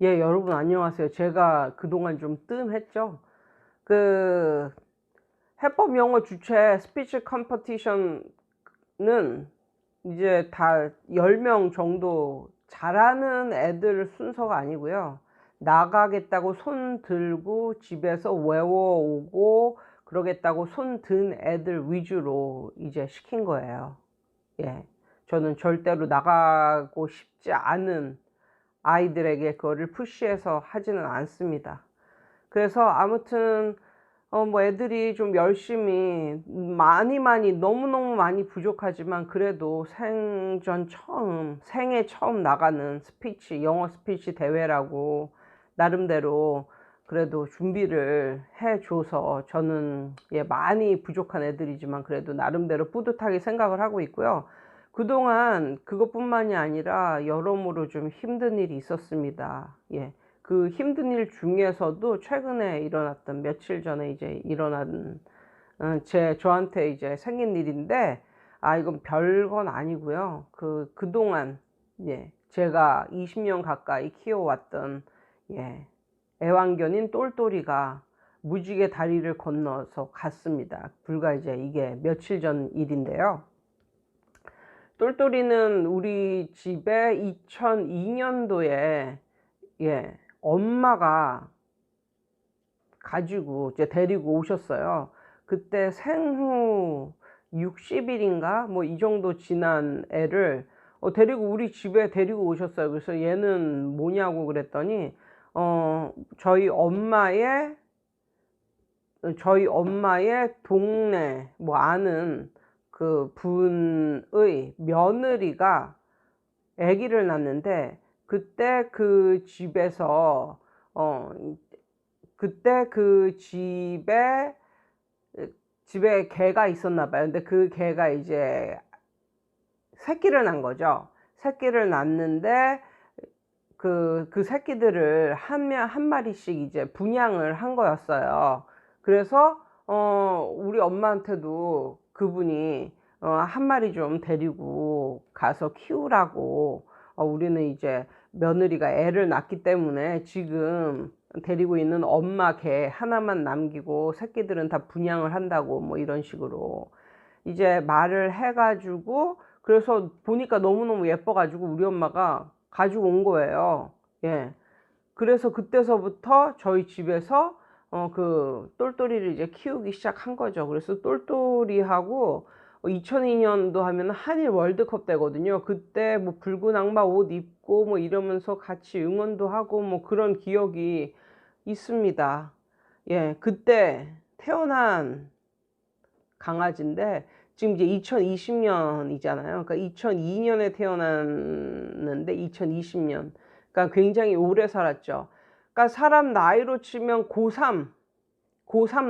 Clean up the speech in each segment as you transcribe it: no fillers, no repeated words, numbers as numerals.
예, 여러분 안녕하세요. 제가 그동안 좀 뜸했죠. 그 해법 영어 주최 스피치 컴피티션은 이제 다 10명 정도 잘하는 애들 순서가 아니고요. 나가겠다고 손 들고 집에서 외워오고 그러겠다고 손 든 애들 위주로 이제 시킨 거예요. 예. 저는 절대로 나가고 싶지 않은 아이들에게 그거를 푸시해서 하지는 않습니다. 그래서 아무튼 뭐 애들이 좀 열심히 많이 너무너무 많이 부족하지만 그래도 생애 처음 나가는 스피치, 영어 스피치 대회라고 나름대로 그래도 준비를 해 줘서 저는 많이 부족한 애들이지만 그래도 나름대로 뿌듯하게 생각을 하고 있고요. 그동안 그것뿐만이 아니라 여러모로 좀 힘든 일이 있었습니다. 예. 그 힘든 일 중에서도 최근에 일어났던, 며칠 전에 이제 일어난 저한테 이제 생긴 일인데, 이건 별건 아니고요. 그동안 제가 20년 가까이 키워왔던 애완견인 똘똘이가 무지개 다리를 건너서 갔습니다. 불과 이제 이게 며칠 전 일인데요. 똘똘이는 우리 집에 2002년도에 엄마가 가지고 이제 데리고 오셨어요. 그때 생후 60일인가 뭐 이 정도 지난 애를 데리고 우리 집에 데리고 오셨어요. 그래서 얘는 뭐냐고 그랬더니 저희 엄마의 동네 뭐 아는 그 분의 며느리가 아기를 낳는데, 그때 그 집에서 어 그때 그 집에 개가 있었나 봐요. 근데 그 개가 이제 새끼를 낳은 거죠. 새끼를 낳는데 그 새끼들을 한 마리씩 이제 분양을 한 거였어요. 그래서 우리 엄마한테도 그분이 한 마리 좀 데리고 가서 키우라고, 우리는 이제 며느리가 애를 낳기 때문에 지금 데리고 있는 엄마 개 하나만 남기고 새끼들은 다 분양을 한다고, 뭐 이런 식으로 이제 말을 해 가지고, 그래서 보니까 너무너무 예뻐 가지고 우리 엄마가 가지고 온 거예요. 예. 그래서 그때서부터 저희 집에서 그 똘똘이를 이제 키우기 시작한 거죠. 그래서 똘똘이하고 2002년도 하면 한일 월드컵 때거든요. 그때 뭐 붉은 악마 옷 입고 뭐 이러면서 같이 응원도 하고 뭐 그런 기억이 있습니다. 예. 그때 태어난 강아지인데 지금 이제 2020년이잖아요. 그러니까 2002년에 태어났는데 2020년. 그러니까 굉장히 오래 살았죠. 그러니까 사람 나이로 치면 고3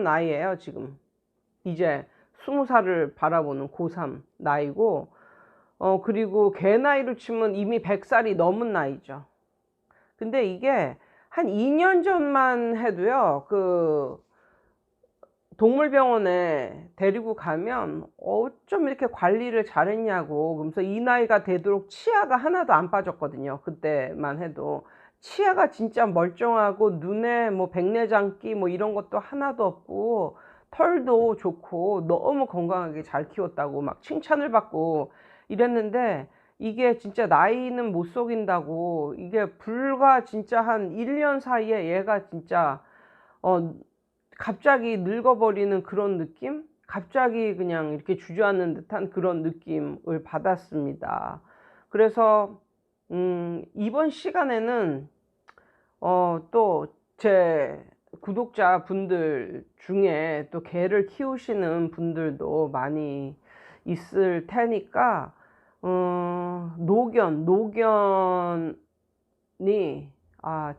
나이예요, 지금. 이제 20살을 바라보는 고3 나이고, 그리고 개 나이로 치면 이미 100살이 넘은 나이죠. 근데 이게 한 2년 전만 해도요, 동물병원에 데리고 가면 어쩜 이렇게 관리를 잘했냐고, 그러면서 이 나이가 되도록 치아가 하나도 안 빠졌거든요. 그때만 해도 치아가 진짜 멀쩡하고 눈에 뭐 백내장끼 뭐 이런 것도 하나도 없고 털도 좋고 너무 건강하게 잘 키웠다고 막 칭찬을 받고 이랬는데, 이게 진짜 나이는 못 속인다고, 이게 불과 진짜 한 1년 사이에 얘가 진짜 어 갑자기 늙어버리는 그런 느낌? 갑자기 그냥 이렇게 주저앉는 듯한 그런 느낌을 받았습니다. 그래서 이번 시간에는 또 제 구독자분들 중에 또 개를 키우시는 분들도 많이 있을 테니까, 노견이,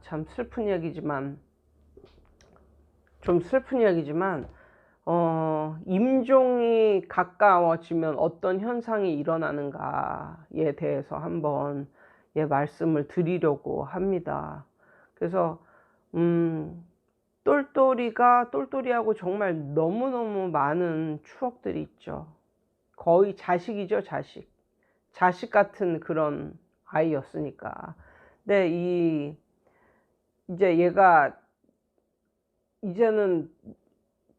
참 슬픈 얘기지만 임종이 가까워지면 어떤 현상이 일어나는가에 대해서 한번 말씀을 드리려고 합니다. 그래서 똘똘이하고 정말 너무너무 많은 추억들이 있죠. 거의 자식이죠, 자식. 자식 같은 그런 아이였으니까. 근데 이제 얘가 이제는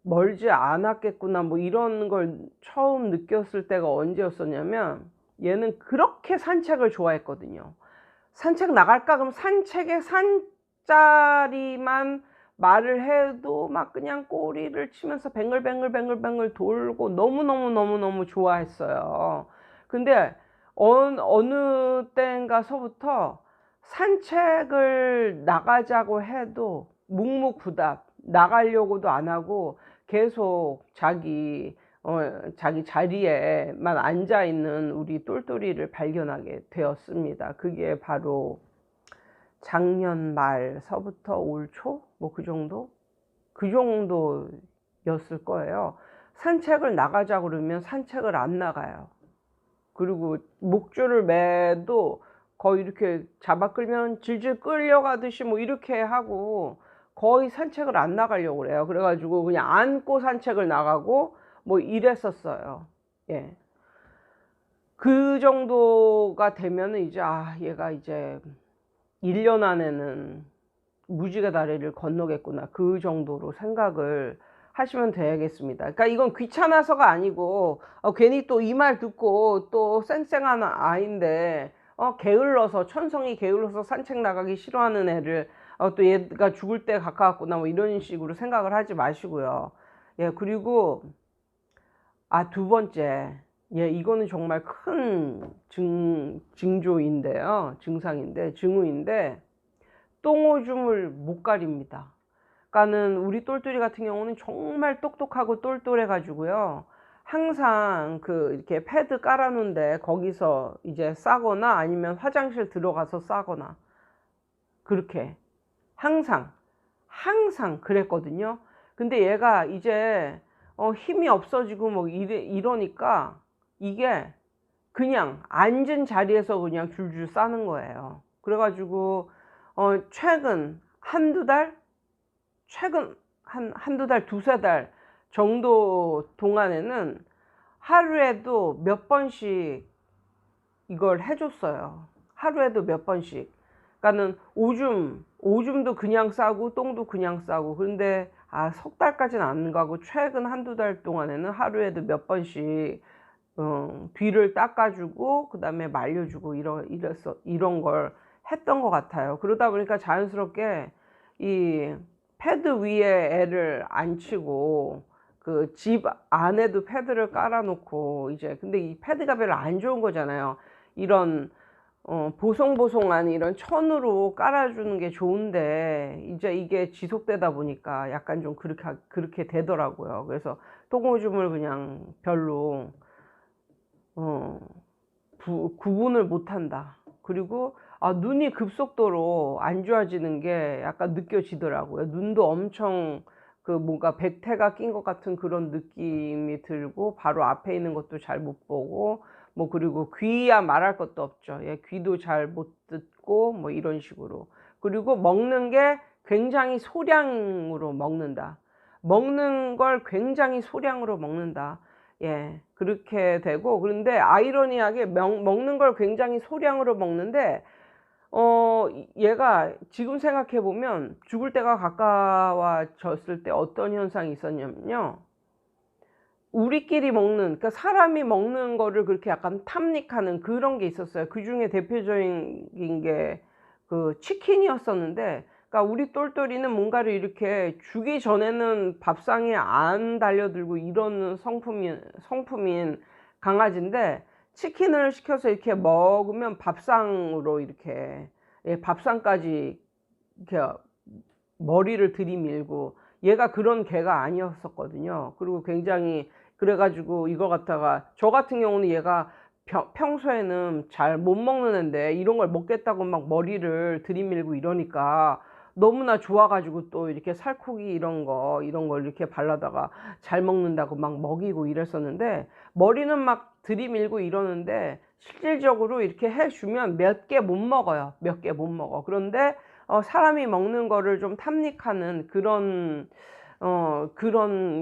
멀지 않았겠구나 뭐 이런 걸 처음 느꼈을 때가 언제였었냐면, 얘는 그렇게 산책을 좋아했거든요. 산책 나갈까 그럼 산책의 산자리만 말을 해도 막 그냥 꼬리를 치면서 뱅글뱅글 돌고 너무너무 좋아했어요. 근데 어느 때인가서부터 산책을 나가자고 해도 묵묵부답, 나가려고도 안 하고 계속 자기 자리에만 앉아 있는 우리 똘똘이를 발견하게 되었습니다. 그게 바로 작년 말서부터 올 초? 뭐 그 정도? 그 정도였을 거예요. 산책을 나가자 그러면 산책을 안 나가요. 그리고 목줄을 매도 거의 이렇게 잡아 끌면 질질 끌려가듯이 뭐 이렇게 하고 거의 산책을 안 나가려고 그래요. 그래가지고 그냥 안고 산책을 나가고 뭐 이랬었어요. 예. 그 정도가 되면은 이제 얘가 이제 1년 안에는 무지개 다리를 건너겠구나, 그 정도로 생각을 하시면 되겠습니다. 그러니까 이건 귀찮아서가 아니고 괜히 또 이 말 듣고 또 쌩쌩한 아이인데 게을러서, 천성이 게을러서 산책 나가기 싫어하는 애를 또 얘가 죽을 때 가까웠구나 뭐 이런 식으로 생각을 하지 마시고요. 예, 그리고 두 번째, 예, 이거는 정말 큰 징조인데요. 증후인데, 똥오줌을 못 가립니다. 그러니까는 우리 똘똘이 같은 경우는 정말 똑똑하고 똘똘해 가지고요. 항상 이렇게 패드 깔아놓은데 거기서 이제 싸거나 아니면 화장실 들어가서 싸거나, 그렇게 항상 그랬거든요. 근데 얘가 이제 힘이 없어지고 뭐 이러니까 이게 그냥 앉은 자리에서 그냥 줄줄 싸는 거예요. 그래가지고 최근 한두 달, 두세 달 정도 동안에는 하루에도 몇 번씩 이걸 해줬어요. 하루에도 몇 번씩. 그러니까는 오줌도 그냥 싸고 똥도 그냥 싸고. 그런데 석 달까지는 안 가고 최근 한두 달 동안에는 하루에도 몇 번씩 뒤를 닦아주고 그 다음에 말려주고 이런 걸 했던 것 같아요. 그러다 보니까 자연스럽게 이 패드 위에 애를 앉히고 그 집 안에도 패드를 깔아놓고, 이제 근데 이 패드가 별로 안 좋은 거잖아요. 이런 보송보송한 이런 천으로 깔아주는 게 좋은데 이제 이게 지속되다 보니까 약간 좀 그렇게 되더라고요. 그래서 똥오줌을 그냥 별로 구분을 못한다. 그리고 눈이 급속도로 안 좋아지는 게 약간 느껴지더라고요. 눈도 엄청 뭔가 백태가 낀 것 같은 그런 느낌이 들고, 바로 앞에 있는 것도 잘 못 보고, 뭐 그리고 귀야 말할 것도 없죠. 예, 귀도 잘 못 듣고 뭐 이런 식으로. 그리고 먹는 게 굉장히 소량으로 먹는다. 먹는 걸 굉장히 소량으로 먹는다. 예, 그렇게 되고, 그런데 아이러니하게 먹는 걸 굉장히 소량으로 먹는데, 얘가 지금 생각해 보면 죽을 때가 가까워졌을 때 어떤 현상이 있었냐면요. 우리끼리 먹는, 그러니까 사람이 먹는 거를 그렇게 약간 탐닉하는 그런 게 있었어요. 그 중에 대표적인 게 치킨이었었는데, 그러니까 우리 똘똘이는 뭔가를 이렇게 주기 전에는 밥상에 안 달려들고 이런 성품인 강아지인데, 치킨을 시켜서 이렇게 먹으면 밥상으로 이렇게, 예, 밥상까지 이렇게 머리를 들이밀고, 얘가 그런 개가 아니었었거든요. 그리고 굉장히, 그래가지고 이거 갖다가, 저 같은 경우는 얘가 평소에는 잘 못 먹는 앤데 이런 걸 먹겠다고 막 머리를 들이밀고 이러니까 너무나 좋아가지고 또 이렇게 살코기 이런 걸 이렇게 발라다가 잘 먹는다고 막 먹이고 이랬었는데, 머리는 막 들이밀고 이러는데 실질적으로 이렇게 해주면 몇 개 못 먹어요. 몇 개 못 먹어. 그런데 사람이 먹는 거를 좀 탐닉하는 그런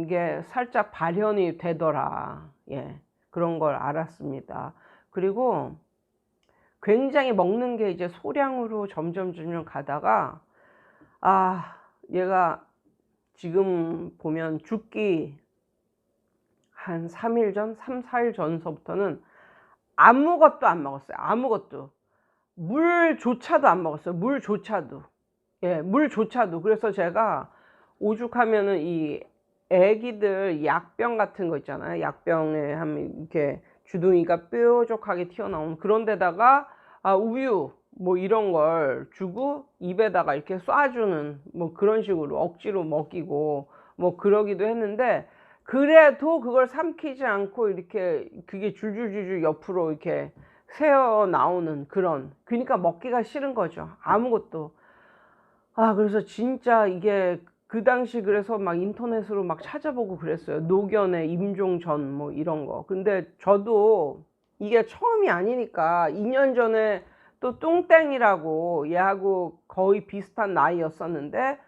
게 살짝 발현이 되더라. 예, 그런 걸 알았습니다. 그리고 굉장히 먹는 게 이제 소량으로 점점 가다가 아, 얘가 지금 보면 죽기 한 3일 전, 3, 4일 전서부터는 아무것도 안 먹었어요. 아무것도. 물조차도 안 먹었어요. 물조차도. 예, 물조차도. 그래서 제가 오죽하면은 이 애기들 약병 같은 거 있잖아요. 약병에 하면 이렇게 주둥이가 뾰족하게 튀어나오는 그런 데다가 우유 뭐 이런 걸 주고 입에다가 이렇게 쏴주는 뭐 그런 식으로 억지로 먹이고 뭐 그러기도 했는데, 그래도 그걸 삼키지 않고 이렇게 그게 줄줄줄줄 옆으로 이렇게 새어 나오는 그런, 그러니까 먹기가 싫은 거죠. 아무것도. 그래서 진짜 이게 그 당시 그래서 막 인터넷으로 막 찾아보고 그랬어요. 노견의 임종전 뭐 이런 거. 근데 저도 이게 처음이 아니니까 2년 전에 또 뚱땡이라고 얘하고 거의 비슷한 나이였었는데,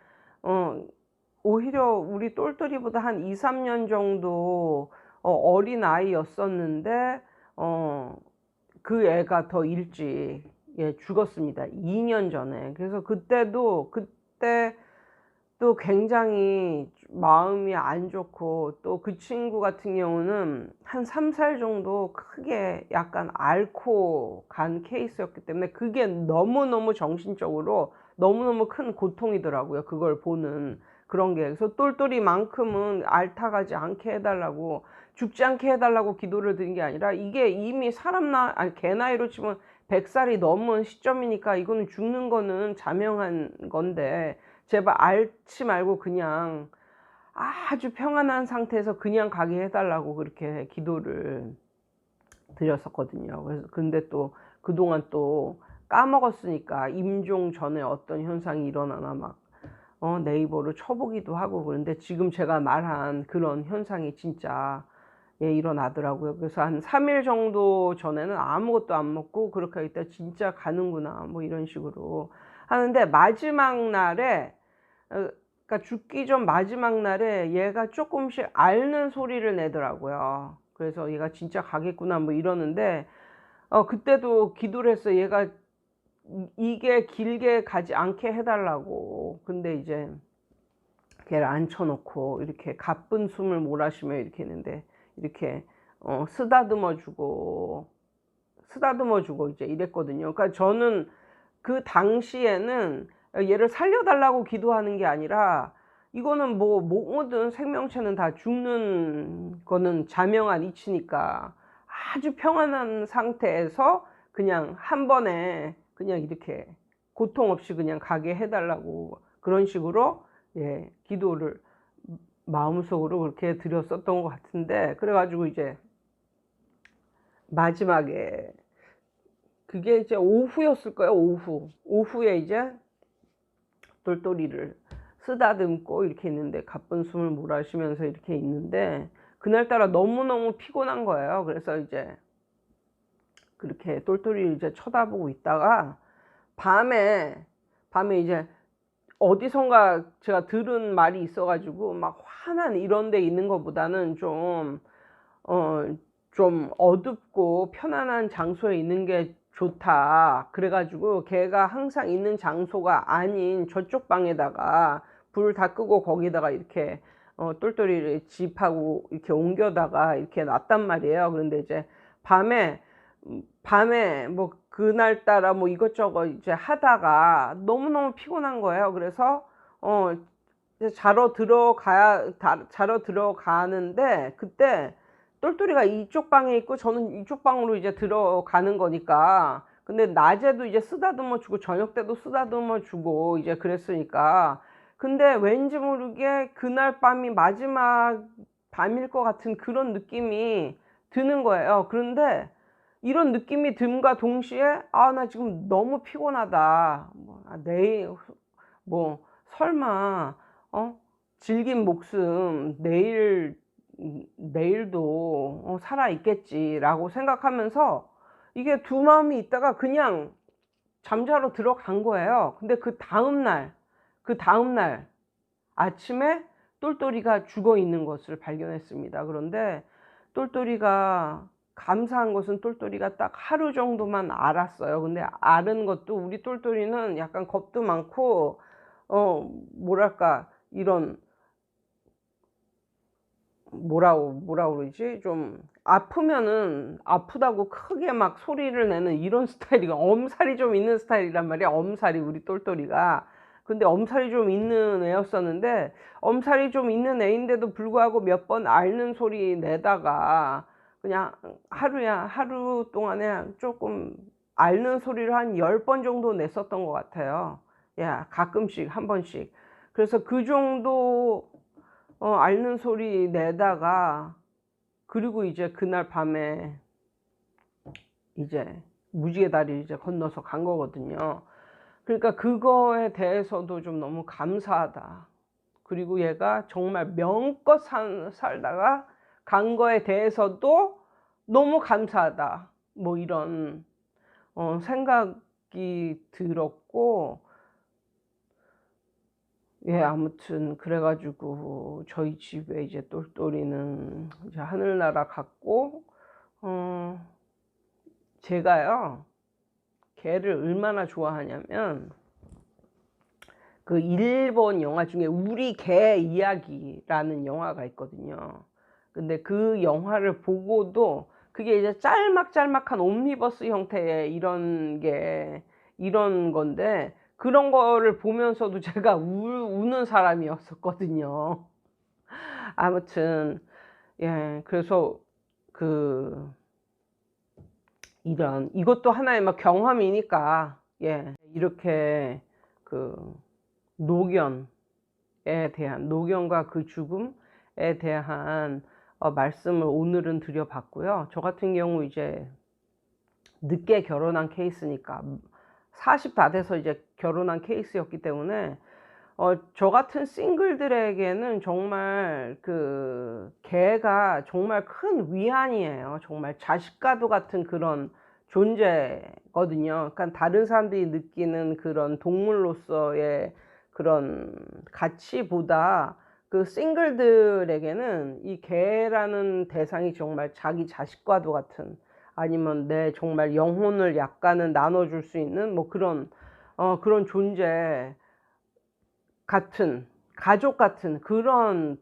오히려 우리 똘똘이보다 한 2, 3년 정도 어린 아이였었는데, 그 애가 더 일찍 죽었습니다. 2년 전에. 그래서 그때 또 굉장히 마음이 안 좋고, 또 그 친구 같은 경우는 한 3, 4일 정도 크게 약간 앓고 간 케이스였기 때문에 그게 너무너무 정신적으로 너무너무 큰 고통이더라고요. 그걸 보는 그런 게. 그래서 똘똘이만큼은 앓다가지 않게 해달라고, 죽지 않게 해달라고 기도를 드린 게 아니라, 이게 이미 개 나이로 치면 100살이 넘은 시점이니까 이거는 죽는 거는 자명한 건데, 제발 앓지 말고 그냥 아주 평안한 상태에서 그냥 가게 해달라고 그렇게 기도를 드렸었거든요. 그래서 근데 또 그동안 또 까먹었으니까 임종 전에 어떤 현상이 일어나나 막 네이버를 쳐보기도 하고. 그런데 지금 제가 말한 그런 현상이 진짜 일어나더라고요. 그래서 한 3일 정도 전에는 아무것도 안 먹고 그렇게 하겠다, 진짜 가는구나 뭐 이런 식으로 하는데, 마지막 날에 그러니까 죽기 전 마지막 날에 얘가 조금씩 앓는 소리를 내더라고요. 그래서 얘가 진짜 가겠구나 뭐 이러는데, 그때도 기도를 했어요. 얘가 이게 길게 가지 않게 해달라고. 근데 이제 걔를 앉혀놓고 이렇게 가쁜 숨을 몰아쉬며 이렇게 했는데, 이렇게 쓰다듬어 주고 이제 이랬거든요. 그러니까 저는 그 당시에는 얘를 살려달라고 기도하는 게 아니라, 이거는 뭐 모든 생명체는 다 죽는 거는 자명한 이치니까 아주 평안한 상태에서 그냥 한 번에 그냥 이렇게 고통 없이 그냥 가게 해달라고, 그런 식으로 기도를 마음속으로 그렇게 드렸었던 것 같은데, 그래가지고 이제 마지막에 그게 이제 오후였을 거예요. 오후에 이제 똘똘이를 쓰다듬고 이렇게 있는데, 가쁜 숨을 몰아쉬면서 이렇게 있는데, 그날따라 너무너무 피곤한 거예요. 그래서 이제 그렇게 똘똘이를 이제 쳐다보고 있다가 밤에 이제 어디선가 제가 들은 말이 있어가지고, 막 환한 이런 데 있는 것보다는 좀 어둡고 편안한 장소에 있는 게 좋다. 그래가지고 걔가 항상 있는 장소가 아닌 저쪽 방에다가 불 다 끄고 거기다가 이렇게 똘똘이를 집하고 이렇게 옮겨다가 이렇게 놨단 말이에요. 그런데 이제 밤에 뭐 그날따라 뭐 이것저것 이제 하다가 너무너무 피곤한 거예요. 그래서 이제 자러 들어가는데, 그때 똘똘이가 이쪽 방에 있고 저는 이쪽 방으로 이제 들어가는 거니까. 근데 낮에도 이제 쓰다듬어 주고 저녁 때도 쓰다듬어 주고 이제 그랬으니까. 근데 왠지 모르게 그날 밤이 마지막 밤일 것 같은 그런 느낌이 드는 거예요. 그런데 이런 느낌이 듦과 동시에 나 지금 너무 피곤하다. 내일 뭐 설마 질긴 목숨 내일도 살아 있겠지라고 생각하면서 이게 두 마음이 있다가 그냥 잠자러 들어간 거예요. 근데 그 다음날 아침에 똘똘이가 죽어 있는 것을 발견했습니다. 그런데 똘똘이가, 감사한 것은 똘똘이가 딱 하루 정도만 앓았어요. 근데 앓은 것도, 우리 똘똘이는 약간 겁도 많고 뭐랄까 이런 뭐라 그러지? 좀 아프면은 아프다고 크게 막 소리를 내는 이런 스타일이 엄살이 좀 있는 스타일이란 말이야. 엄살이 우리 똘똘이가. 근데 엄살이 좀 있는 애였었는데 엄살이 좀 있는 애인데도 불구하고 몇 번 앓는 소리 내다가 그냥 하루 동안에 조금 앓는 소리를 한 10번 정도 냈었던 것 같아요. 야, 가끔씩 한 번씩. 그래서 그 정도 앓는 소리 내다가 그리고 이제 그날 밤에 이제 무지개 다리를 이제 건너서 간 거거든요. 그러니까 그거에 대해서도 좀 너무 감사하다. 그리고 얘가 정말 명껏 살다가 간 거에 대해서도 너무 감사하다. 뭐 이런 생각이 들었고, 예, 아무튼 그래 가지고 저희 집에 이제 똘똘이는 이제 하늘나라 갔고, 어 제가요 개를 얼마나 좋아하냐면 그 일본 영화 중에 우리 개 이야기라는 영화가 있거든요. 근데 그 영화를 보고도 그게 이제 짤막짤막한 옴니버스 형태의 이런 건데 그런 거를 보면서도 제가 우는 사람이었었거든요. 아무튼 예, 그래서 그 이것도 하나의 막 경험이니까 예, 이렇게 그 노견에 노견과 그 죽음에 대한 말씀을 오늘은 드려봤고요. 저 같은 경우 이제 늦게 결혼한 케이스니까 40 다 돼서 이제 결혼한 케이스였기 때문에 저 같은 싱글들에게는 정말 그 개가 정말 큰 위안이에요. 정말 자식과도 같은 그런 존재거든요. 그러니까 다른 사람들이 느끼는 그런 동물로서의 그런 가치보다 그 싱글들에게는 이 개라는 대상이 정말 자기 자식과도 같은, 아니면 내 정말 영혼을 약간은 나눠줄 수 있는 뭐 그런 존재 같은, 가족 같은 그런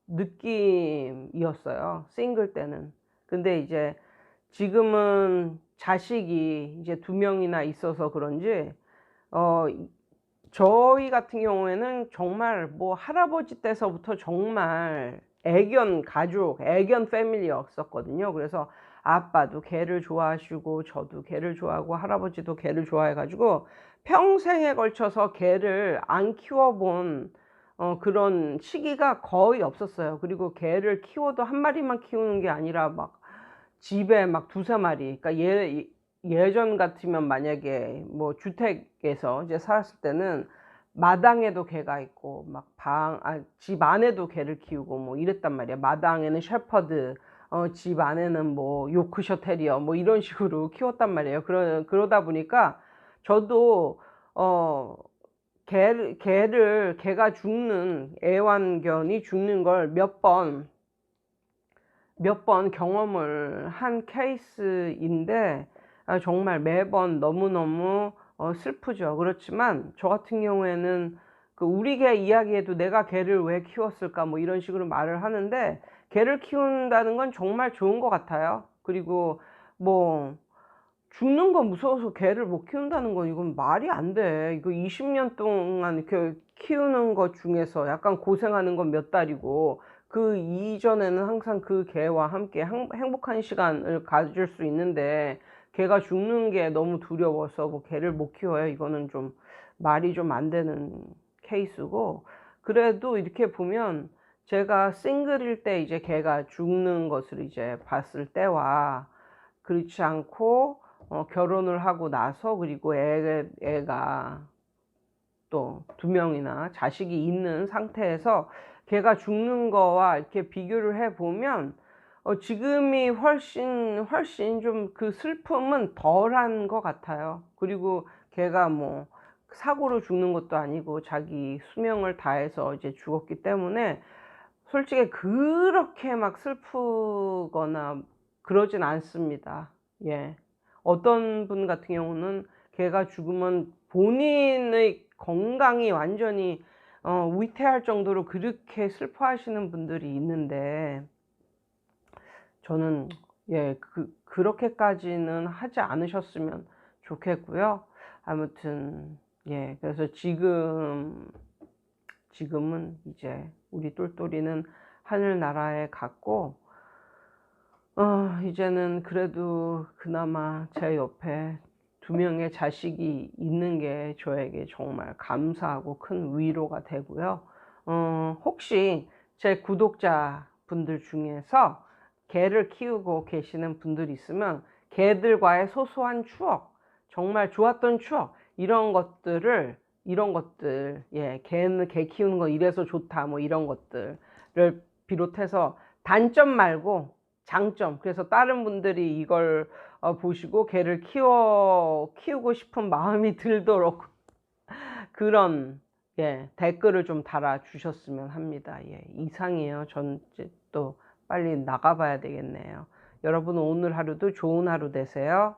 느낌이었어요, 싱글 때는. 근데 이제 지금은 자식이 이제 2명이나 있어서 그런지 어 저희 같은 경우에는 정말 뭐 할아버지 때서부터 정말 애견 가족, 애견 패밀리였었거든요. 그래서 아빠도 개를 좋아하시고 저도 개를 좋아하고 할아버지도 개를 좋아해 가지고 평생에 걸쳐서 개를 안 키워본 그런 시기가 거의 없었어요. 그리고 개를 키워도 한 마리만 키우는 게 아니라 막 집에 막 두세 마리. 그러니까 예전 같으면 만약에 뭐 주택에서 이제 살았을 때는 마당에도 개가 있고 막 집 안에도 개를 키우고 뭐 이랬단 말이야. 마당에는 셰퍼드, 집 안에는 뭐 요크셔 테리어 뭐 이런 식으로 키웠단 말이에요. 그러다 보니까 저도 어 개가 죽는, 애완견이 죽는 걸 몇 번 경험을 한 케이스인데 정말 매번 너무너무 슬프죠. 그렇지만 저 같은 경우에는 그 우리 개 이야기에도 내가 개를 왜 키웠을까 뭐 이런 식으로 말을 하는데, 개를 키운다는 건 정말 좋은 것 같아요. 그리고 뭐 죽는 거 무서워서 개를 못 키운다는 건 이건 말이 안 돼. 이거 20년 동안 이렇게 키우는 것 중에서 약간 고생하는 건 몇 달이고 그 이전에는 항상 그 개와 함께 행복한 시간을 가질 수 있는데 개가 죽는 게 너무 두려워서 뭐 개를 못 키워요. 이거는 좀 말이 좀 안 되는 케이스고, 그래도 이렇게 보면 제가 싱글일 때 이제 개가 죽는 것을 이제 봤을 때와 그렇지 않고 결혼을 하고 나서, 그리고 애가 또 2명이나 자식이 있는 상태에서 걔가 죽는 거와 이렇게 비교를 해 보면 지금이 훨씬 좀 그 슬픔은 덜한 것 같아요. 그리고 걔가 뭐 사고로 죽는 것도 아니고 자기 수명을 다해서 이제 죽었기 때문에 솔직히 그렇게 막 슬프거나 그러진 않습니다. 예. 어떤 분 같은 경우는 걔가 죽으면 본인의 건강이 완전히 위태할 정도로 그렇게 슬퍼하시는 분들이 있는데, 저는 예, 그렇게까지는 하지 않으셨으면 좋겠고요. 아무튼 예, 그래서 지금은 이제 우리 똘똘이는 하늘나라에 갔고, 이제는 그래도 그나마 제 옆에 2명의 자식이 있는 게 저에게 정말 감사하고 큰 위로가 되고요. 혹시 제 구독자분들 중에서 개를 키우고 계시는 분들이 있으면 개들과의 소소한 추억, 정말 좋았던 추억, 이런 것들, 예, 개 키우는 거 이래서 좋다, 뭐 이런 것들을 비롯해서 단점 말고 장점, 그래서 다른 분들이 이걸 보시고 개를 키우고 싶은 마음이 들도록 그런 예, 댓글을 좀 달아 주셨으면 합니다. 예, 이상이에요. 전 이제 또 빨리 나가 봐야 되겠네요. 여러분 오늘 하루도 좋은 하루 되세요.